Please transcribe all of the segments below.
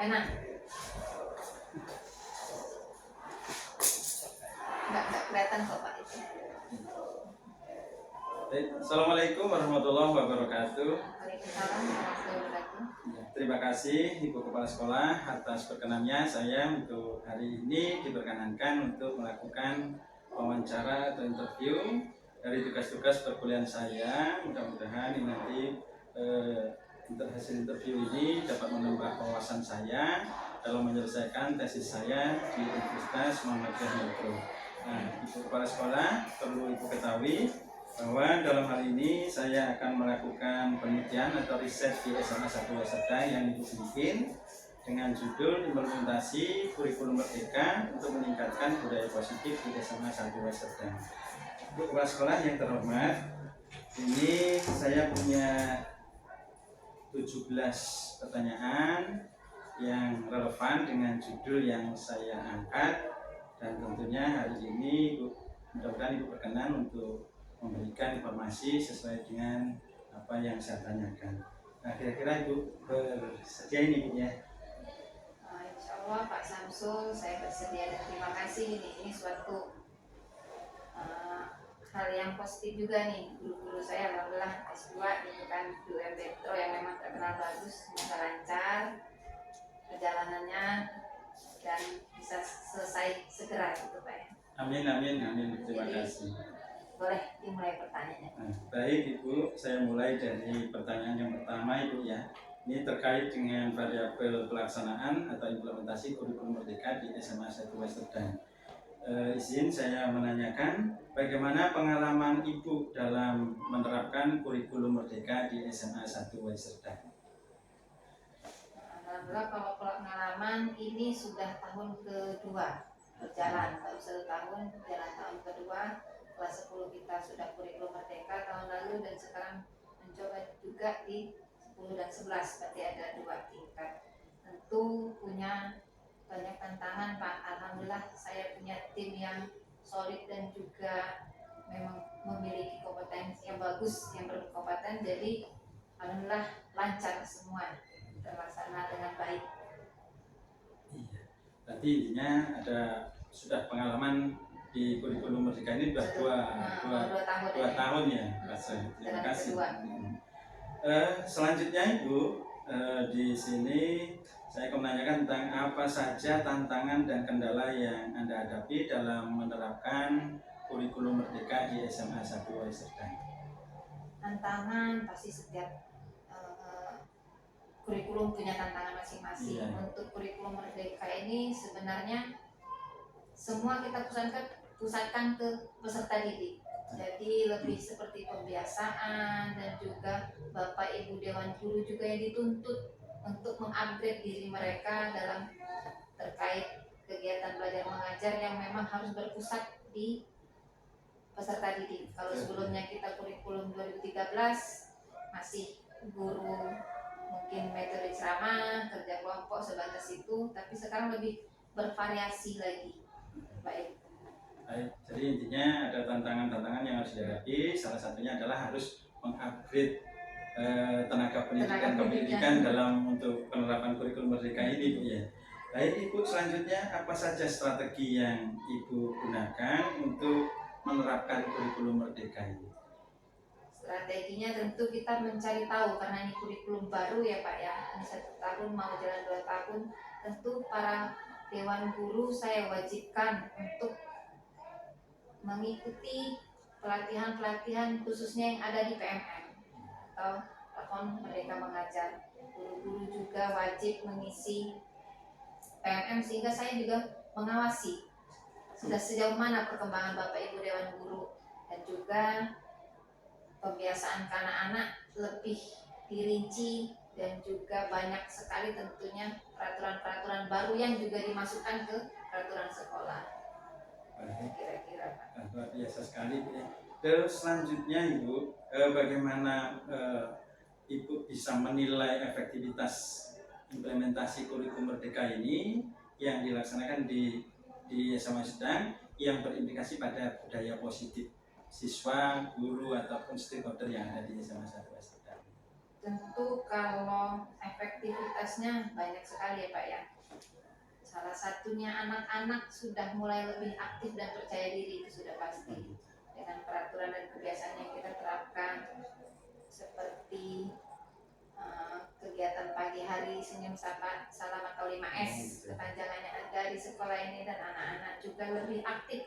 Kanan. Nggak kelihatan kok Pak itu. Assalamualaikum warahmatullahi wabarakatuh. Waalaikumsalam warahmatullahi wabarakatuh. Terima kasih Ibu Kepala Sekolah atas perkenannya saya untuk hari ini diperkenankan untuk melakukan wawancara atau interview dari tugas-tugas perkuliahan saya. Mudah-mudahan ini nanti hasil interview ini dapat menambah wawasan saya dalam menyelesaikan tesis saya di Universitas Muhammadiyah Metro. Nah, Ibu Kepala Sekolah perlu Ibu ketahui bahwa dalam hal ini saya akan melakukan penelitian atau riset di SMA 1 Weserda yang Ibu bikin dengan judul implementasi kurikulum merdeka untuk meningkatkan budaya positif di SMA 1 Weserda. Ibu Kepala Sekolah yang terhormat, ini saya punya 17 pertanyaan yang relevan dengan judul yang saya angkat, dan tentunya hari ini mudah-mudahan Ibu berkenan untuk memberikan informasi sesuai dengan apa yang saya tanyakan. Nah, kira-kira Ibu bersedia ini Bu ya? Insya Allah Pak Samsul, saya bersedia dan terima kasih. Ini suatu hal yang positif juga nih. Guru-guru saya alhamdulillah S2 gitu kan, di UM Metro yang memang terkenal bagus, semoga lancar perjalanannya dan bisa selesai segera gitu Pak ya. Amin, amin, amin. Terima kasih. Boleh dimulai pertanyaannya. Nah, baik Ibu, saya mulai dari pertanyaan yang pertama Ibu ya. Ini terkait dengan variabel pelaksanaan atau implementasi kurikulum merdeka di SMA 1 Weserda. Izin saya menanyakan bagaimana pengalaman Ibu dalam menerapkan kurikulum merdeka di SMA 1 Weserda. Alhamdulillah kalau pengalaman ini sudah tahun kedua berjalan, baru 1 tahun berjalan, tahun kedua kelas 10 kita sudah kurikulum merdeka tahun lalu, dan sekarang mencoba juga di 10 dan 11, berarti ada 2 tingkat. Tentu punya banyak tantangan Pak. Alhamdulillah saya punya tim yang solid dan juga memang memiliki kompetensi yang bagus, yang berkompeten, jadi alhamdulillah lancar semua, terlaksana dengan baik. Iya. Berarti intinya sudah pengalaman di kurikulum merdeka ini sudah dua tahun ya, terima kasih. Selanjutnya Ibu, di sini saya akan menanyakan tentang apa saja tantangan dan kendala yang Anda hadapi dalam menerapkan kurikulum merdeka di SMA 1 Weserda. Tantangan pasti setiap kurikulum punya tantangan masing-masing. Iya. Untuk kurikulum merdeka ini sebenarnya semua kita pusatkan ke peserta didik. Jadi lebih seperti pembiasaan, dan juga Bapak Ibu Dewan Guru juga yang dituntut untuk mengupgrade diri mereka dalam terkait kegiatan belajar mengajar yang memang harus berpusat di peserta didik. Kalau sebelumnya kita kurikulum 2013 masih guru mungkin metode ceramah, kerja kelompok sebatas itu, tapi sekarang lebih bervariasi lagi. Baik, jadi intinya ada tantangan-tantangan yang harus dihadapi. Salah satunya adalah harus mengupgrade tenaga pendidikan dalam untuk penerapan kurikulum merdeka ini Bu ya. Baik Ibu, selanjutnya apa saja strategi yang Ibu gunakan untuk menerapkan kurikulum merdeka ini? Strateginya tentu kita mencari tahu, karena ini kurikulum baru ya Pak ya, ini 1 tahun mau jalan 2 tahun. Tentu para Dewan Guru saya wajibkan untuk mengikuti pelatihan-pelatihan khususnya yang ada di PMM atau Platform Merdeka Mengajar. Guru-guru juga wajib mengisi PMM, sehingga saya juga mengawasi sudah sejauh mana perkembangan Bapak Ibu Dewan Guru, dan juga pembiasaan ke anak-anak lebih dirinci, dan juga banyak sekali tentunya peraturan-peraturan baru yang juga dimasukkan ke peraturan sekolah. Kira-kira Pak. Luar biasa sekali Bu ya. Terus selanjutnya Ibu, bagaimana Ibu bisa menilai efektivitas implementasi kurikulum merdeka ini yang dilaksanakan di SMA Sedang yang berimplikasi pada budaya positif siswa, guru ataupun stakeholder yang ada di SMA 1 Weserda? Tentu kalau efektivitasnya banyak sekali ya Pak ya. Salah satunya anak-anak sudah mulai lebih aktif dan percaya diri, itu sudah pasti. Dengan peraturan dan kebiasaan yang kita terapkan, seperti kegiatan pagi hari senyum sapa salam atau 5S, kepanjangannya ada di sekolah ini, dan anak-anak juga lebih aktif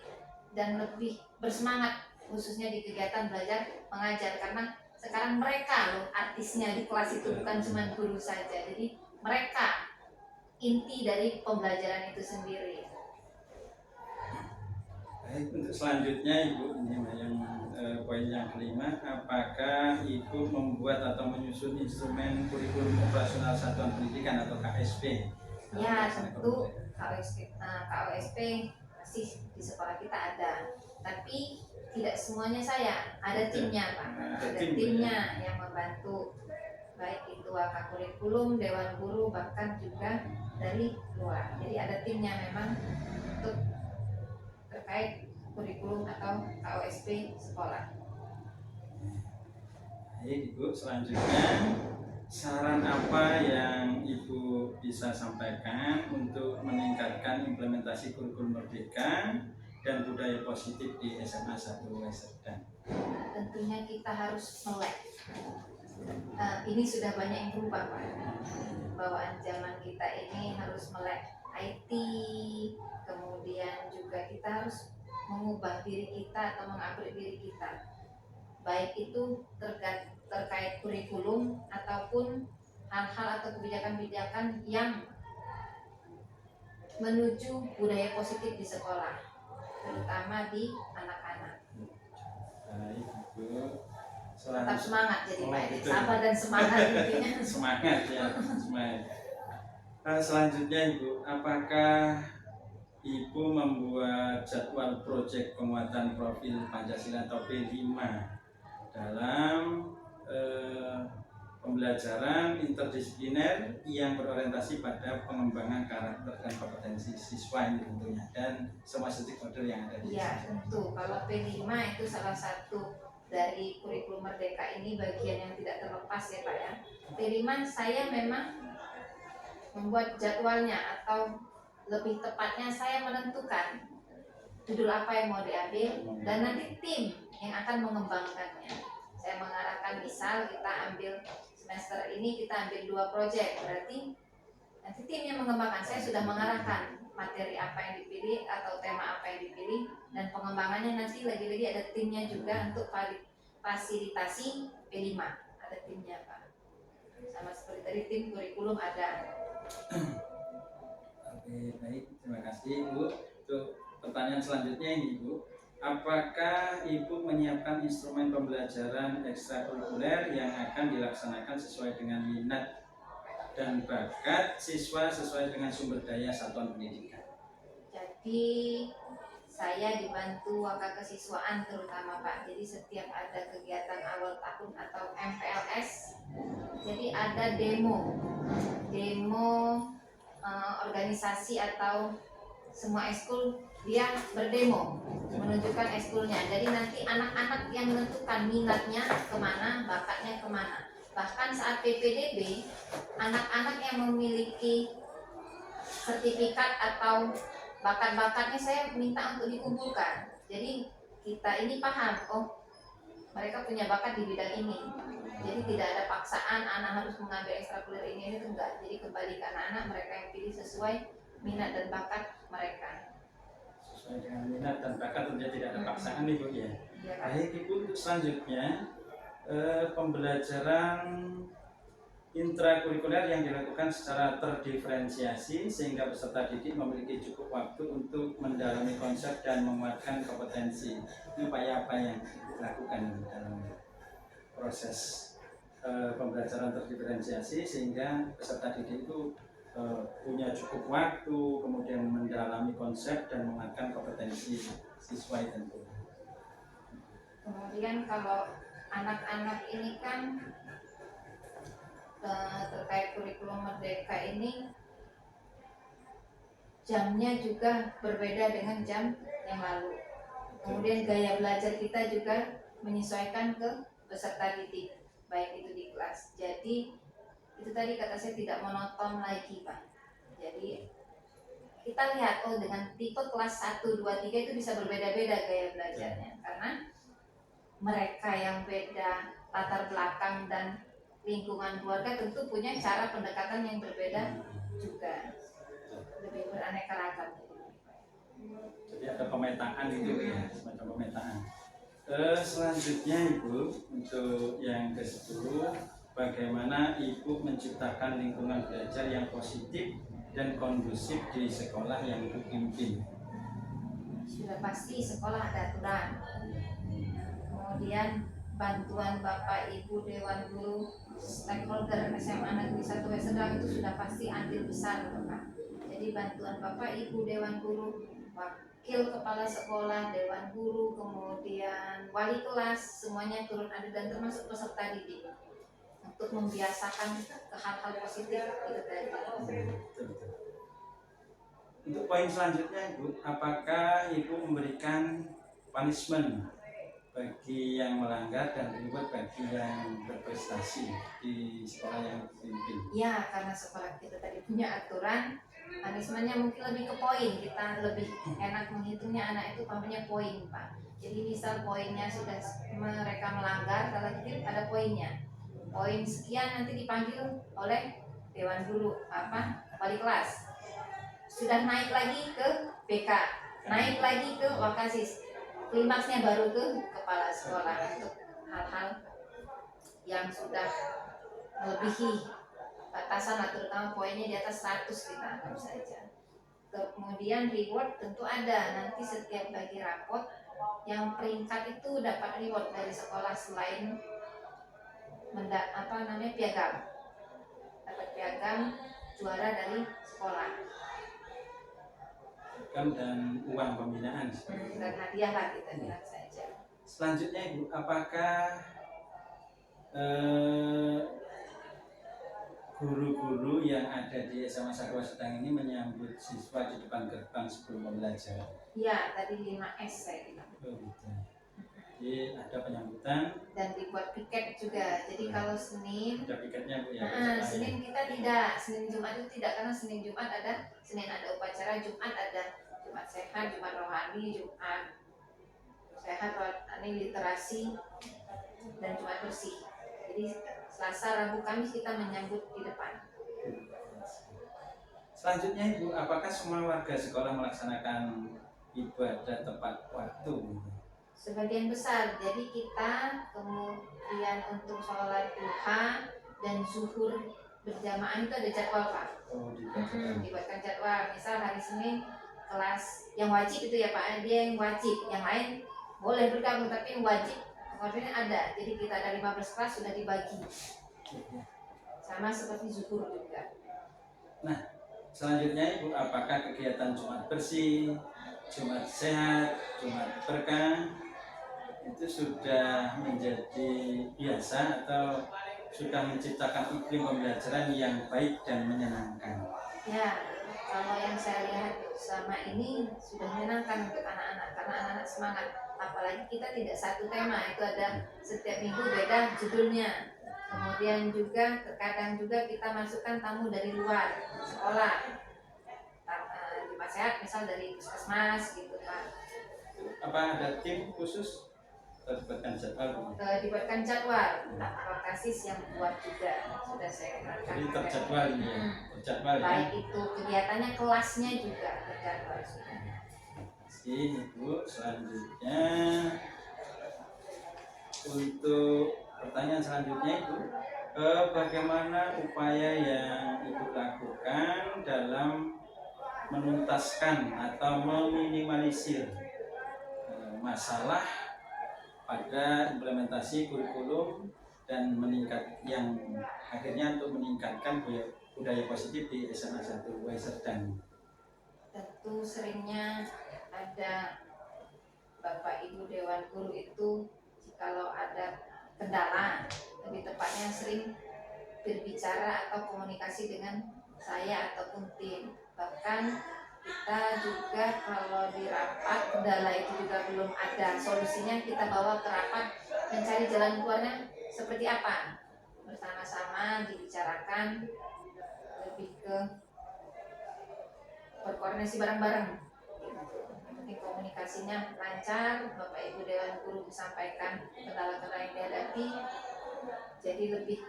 dan lebih bersemangat khususnya di kegiatan belajar mengajar, karena sekarang mereka loh artisnya di kelas itu, bukan cuma guru saja. Jadi mereka inti dari pembelajaran itu sendiri. Baik, untuk selanjutnya Ibu, ini yang poin yang kelima, apakah Ibu membuat atau menyusun instrumen kurikulum operasional satuan pendidikan atau KSP? Ya, tentu KOSP masih di sekolah kita ada, tapi tidak semuanya saya, ada timnya Pak, ada timnya yang membantu, baik itu wakak kurikulum, dewan guru, bahkan juga dari luar. Jadi ada timnya memang untuk terkait kurikulum atau KOSP sekolah. Baik Ibu, selanjutnya saran apa yang Ibu bisa sampaikan untuk meningkatkan implementasi kurikulum merdeka dan budaya positif di SMA 1 Weserdan? Tentunya kita harus melek. Ini sudah banyak yang berubah Pak. Bawaan zaman kita ini harus melek IT, kemudian juga kita harus mengubah diri kita atau mengupgrade diri kita, baik itu terkait kurikulum ataupun hal-hal atau kebijakan-kebijakan yang menuju budaya positif di sekolah, terutama di anak-anak. Baik Ibu, Tetap semangat jadi Pak, betul. sabar dan semangat intinya. Semangat ya, semangat. Selanjutnya Ibu, apakah Ibu membuat jadwal proyek penguatan profil Pancasila atau P5 dalam pembelajaran interdisipliner yang berorientasi pada pengembangan karakter dan kompetensi siswa ini tentunya, dan semua stakeholder yang ada di Ya tentu, kalau P5 itu salah satu dari kurikulum merdeka ini, bagian yang tidak terlepas ya Pak ya. P5 saya memang membuat jadwalnya, atau lebih tepatnya saya menentukan judul apa yang mau diambil dan nanti tim yang akan mengembangkannya. Saya mengarahkan, misal kita ambil semester ini kita ambil 2 proyek, berarti nanti tim yang mengembangkan. Saya sudah mengarahkan materi apa yang dipilih atau tema apa yang dipilih, dan pengembangannya nanti lagi-lagi ada timnya juga untuk fasilitasi P5, ada timnya Pak. Sama seperti tadi tim kurikulum ada. Oke, baik, terima kasih Ibu. Untuk pertanyaan selanjutnya ini Ibu, apakah Ibu menyiapkan instrumen pembelajaran ekstrakurikuler yang akan dilaksanakan sesuai dengan minat dan bakat siswa sesuai dengan sumber daya satuan pendidikan? Jadi saya dibantu wakak kesiswaan terutama Pak. Jadi setiap ada kegiatan awal tahun atau MPLS, jadi ada demo organisasi atau semua ekskul dia berdemo menunjukkan ekskulnya. Jadi nanti anak-anak yang menentukan minatnya kemana, bakatnya kemana. Bahkan saat PPDB, anak-anak yang memiliki sertifikat atau bakat-bakatnya saya minta untuk dikumpulkan. Jadi kita ini paham, oh mereka punya bakat di bidang ini. Jadi tidak ada paksaan anak harus mengambil ekstrakurikuler ini itu enggak. Jadi kembali ke anak-anak, mereka yang pilih sesuai minat dan bakat mereka. Sesuai dengan minat dan bakat, tentunya tidak ada paksaan Ibu ya. Ya, Baik Ibu, untuk selanjutnya pembelajaran intrakurikuler yang dilakukan secara terdiferensiasi sehingga peserta didik memiliki cukup waktu untuk mendalami konsep dan menguatkan kompetensi. Ini upaya apa yang dilakukan dalam proses pembelajaran terdiferensiasi sehingga peserta didik itu punya cukup waktu, kemudian mendalami konsep dan menguatkan kompetensi siswa itu. Kemudian kalau anak-anak ini kan terkait kurikulum merdeka ini jamnya juga berbeda dengan jam yang lalu. Kemudian gaya belajar kita juga menyesuaikan ke peserta didik. baik itu di kelas. Jadi itu tadi kata saya tidak monoton lagi Pak. Jadi kita lihat dengan tipe kelas 1, 2, 3 itu bisa berbeda-beda gaya belajarnya karena mereka yang beda latar belakang dan lingkungan keluarga tentu punya cara pendekatan yang berbeda juga, lebih beraneka ragam. Jadi ada pemetaan gitu ya, semacam pemetaan. Selanjutnya Ibu, untuk yang ke-10, bagaimana Ibu menciptakan lingkungan belajar yang positif dan kondusif di sekolah yang Ibu pimpin? Sudah pasti sekolah ada aturan, kemudian bantuan Bapak Ibu Dewan Guru stakeholder SMA Negeri 1 Sedang itu sudah pasti andil besar Pak. Jadi bantuan Bapak Ibu Dewan Guru, wakil kepala sekolah, dewan guru, kemudian wali kelas, semuanya turun andil dan termasuk peserta didik untuk membiasakan ke hal-hal positif itu tadi. Untuk poin selanjutnya Ibu, apakah Ibu memberikan punishment bagi yang melanggar dan reward bagi yang berprestasi di sekolah yang dipimpin? Ya, karena sekolah kita tadi punya aturan, punishmentnya mungkin lebih ke poin. Kita lebih enak menghitungnya anak itu pamannya poin Pak. Jadi misal poinnya sudah mereka melanggar, salah dikit ada poinnya. Poin sekian nanti dipanggil oleh dewan guru wali kelas. Sudah naik lagi ke BK, naik lagi ke Wakasis. Klimaksnya baru ke kepala sekolah untuk hal-hal yang sudah melebihi batasan lah, terutama poinnya di atas 100 kita anggap saja. Kemudian reward tentu ada, nanti setiap bagi rapot yang peringkat itu dapat reward dari sekolah selain piagam, dapat piagam juara dari sekolah Dan uang pembinaan dan hadiah lah kita bilang saja. Selanjutnya Ibu, apakah guru-guru yang ada di SMA Sakwa Sedang ini menyambut siswa di depan gerbang sebelum pembelajaran? Ya, tadi 5S saya bilang. Oh, gitu. Jadi ada penyambutan dan dibuat piket juga. Jadi kalau Senin ada piketnya Bu ya? Senin kita tidak, Senin Jumat itu tidak, karena Senin Jumat ada, Senin ada upacara, Jumat ada Jumat sehat, Jumat rohani, Jumat sehat rohani literasi, dan Jumat bersih. Jadi Selasa, Rabu, Kamis kita menyambut di depan. Selanjutnya Ibu, apakah semua warga sekolah melaksanakan ibadah tepat waktu? Sebagian besar. Jadi kita kemudian untuk sholat duha dan zuhur berjamaah itu ada jadwal Pak. Dibuatkan jadwal. Misal hari Senin kelas yang wajib itu ya Pak, dia yang wajib, yang lain boleh bergabung tapi yang wajib waktunya ada. Jadi kita ada 15 kelas sudah dibagi. Sama seperti zuhur juga. Nah, selanjutnya Ibu, apakah kegiatan Jumat bersih, Jumat sehat, Jumat berkah itu sudah menjadi biasa atau sudah menciptakan iklim pembelajaran yang baik dan menyenangkan? Ya, kalau yang saya lihat selama ini sudah menyenangkan untuk anak-anak karena anak-anak semangat. Apalagi kita tidak satu tema, itu ada setiap minggu beda judulnya. Kemudian juga terkadang juga kita masukkan tamu dari luar sekolah. Jumat sehat misal dari puskesmas gitu Pak. Apa ada tim khusus? Dibuatkan jadwal? Dibuatkan jadwal, Wakasis yang buat juga sudah saya kenalkan. Jadi terjadwal ini ya? Terjadwal ya? Baik itu kegiatannya, kelasnya juga terjadwal sudah. Ibu, selanjutnya untuk pertanyaan selanjutnya Ibu, bagaimana upaya yang Ibu lakukan dalam menuntaskan atau meminimalisir masalah pada implementasi kurikulum dan yang akhirnya untuk meningkatkan budaya positif di SMA 1 Sedang? Tentu seringnya ada Bapak Ibu Dewan Guru itu jikalau ada kendala, lebih tepatnya sering berbicara atau komunikasi dengan saya ataupun tim. Bahkan kita juga kalau di rapat kendala itu juga belum ada solusinya, kita bawa ke rapat mencari jalan keluarnya seperti apa, bersama-sama dibicarakan, lebih ke berkoordinasi bareng-bareng. Yang penting komunikasinya lancar, Bapak Ibu Dewan Guru menyampaikan kendala-kendala yang dihadapi, jadi lebih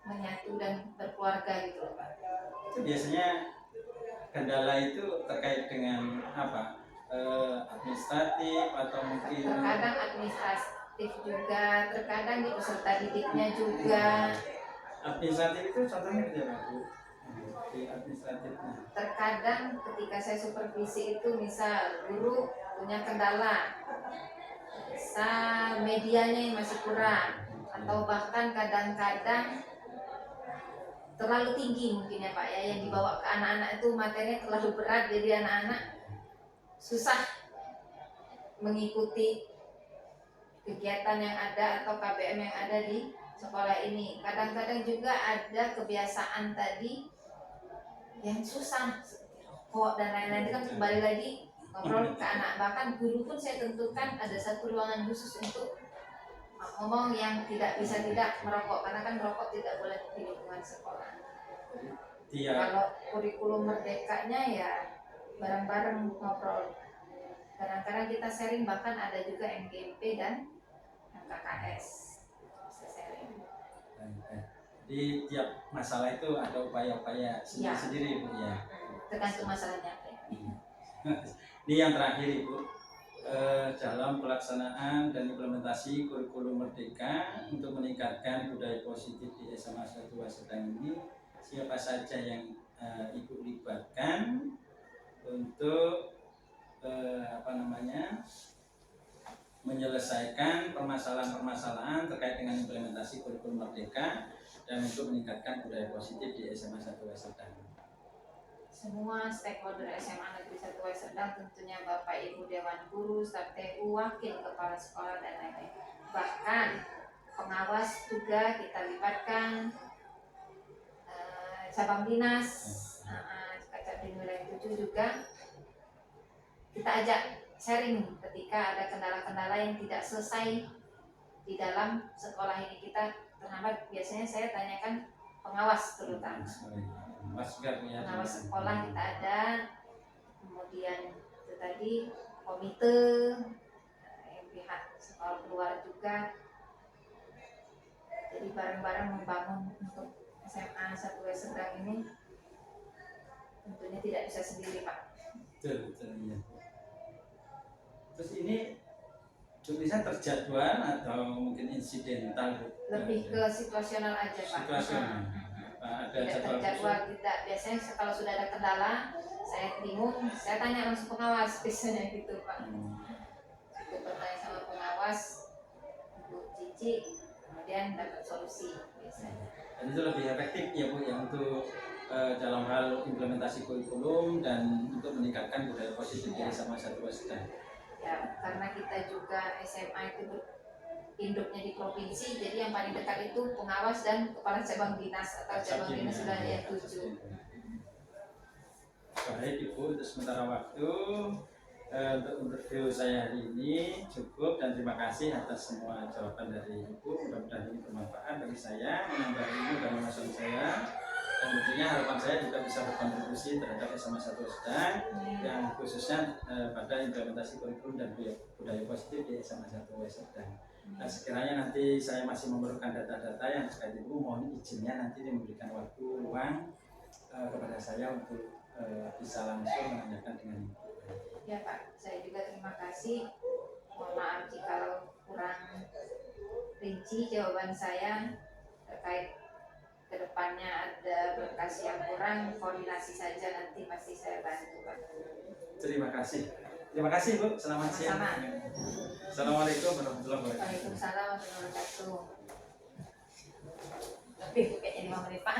menyatu dan berkeluarga gitu loh Pak. Itu biasanya kendala itu terkait dengan apa? Administratif atau mungkin Terkadang administratif juga, terkadang di peserta didiknya juga. administratif itu contohnya seperti apa Bu? Di administratifnya. Terkadang ketika saya supervisi itu misal guru punya kendala, misal medianya yang masih kurang, atau bahkan kadang-kadang terlalu tinggi mungkin ya Pak ya, yang dibawa ke anak-anak itu materinya terlalu berat, jadi anak-anak susah mengikuti kegiatan yang ada atau KBM yang ada di sekolah ini. Kadang-kadang juga ada kebiasaan tadi yang susah seperti rokok dan lain-lain. Itu kan kembali lagi ngobrol ke anak. Bahkan guru pun saya tentukan ada satu ruangan khusus untuk ngomong yang tidak bisa tidak merokok, karena kan merokok tidak boleh di lingkungan sekolah. Dia Kalau kurikulum merdekanya ya bareng-bareng ngobrol. Kadang-kadang kita sharing, bahkan ada juga MGMP dan MKKS bisa sharing. di tiap masalah itu ada upaya-upaya sendiri-sendiri Bu ya. Tergantung masalahnya apa ya. Ini yang terakhir Ibu, dalam pelaksanaan dan implementasi kurikulum Merdeka untuk meningkatkan budaya positif di SMA 1 Wasedang ini, siapa saja yang Ibu libatkan untuk menyelesaikan permasalahan-permasalahan terkait dengan implementasi kurikulum Merdeka dan untuk meningkatkan budaya positif di SMA 1 Wasedang. Semua stakeholder SMA Negeri 1 Wasedang, tentunya Bapak Ibu Dewan Guru, staf TU, wakil kepala sekolah dan lain-lain. Bahkan pengawas juga kita libatkan, cabang dinas, cabang di wilayah 7 juga kita ajak sharing ketika ada kendala-kendala yang tidak selesai di dalam sekolah ini. Kita terhambat, biasanya saya tanyakan pengawas terutama. Pengawas sekolah kita ada, kemudian itu tadi komite yang pihak sekolah keluar juga. Jadi bareng-bareng membangun untuk SMA 1 Wasedang ini tentunya tidak bisa sendiri Pak. Betul ya. Terus ini tulisan terjadwal atau mungkin insidental? Lebih ke situasional aja Pak. Situasional. Ada tidak terjadwal, tidak. Biasanya kalau sudah ada kendala, saya bingung, saya tanya langsung pengawas, biasanya gitu Pak. Cukup bertanya sama pengawas, Bu Cici, kemudian dapat solusi biasanya. Dan itu lebih efektif ya Bu ya untuk dalam hal implementasi kurikulum dan untuk meningkatkan budaya positif di SMA 1 Wasedang. Ya, karena kita juga SMA itu induknya di provinsi, jadi yang paling dekat itu pengawas dan kepala cabang dinas atau cabang dinas wilayah 7. Baik Ibu, untuk sementara waktu untuk interview saya hari ini cukup, dan terima kasih atas semua jawaban dari Ibu. Mudah-mudahan ini bermanfaat bagi saya, menambah ilmu dan wawasan saya, dan tentunya harapan saya juga bisa berkontribusi terhadap SMA 1 Wasedang yang khususnya pada implementasi kurikulum dan budaya positif di SMA 1 Wasedang. Nah, sekiranya nanti saya masih memerlukan data-data yang terkait Ibu, mohon izinnya nanti memberikan waktu luang kepada saya untuk bisa langsung menanyakan dengan Ibu. Ya Pak, saya juga terima kasih. Mohon maaf jika kurang rinci jawaban saya terkait kedepannya ada berkas yang kurang, koordinasi saja nanti pasti saya bantu Pak. Terima kasih. Terima kasih Bu, selamat siang. Assalamualaikum warahmatullahi wabarakatuh. Waalaikumsalam warahmatullahi wabarakatuh. Lebih kayaknya 5 menit Pak.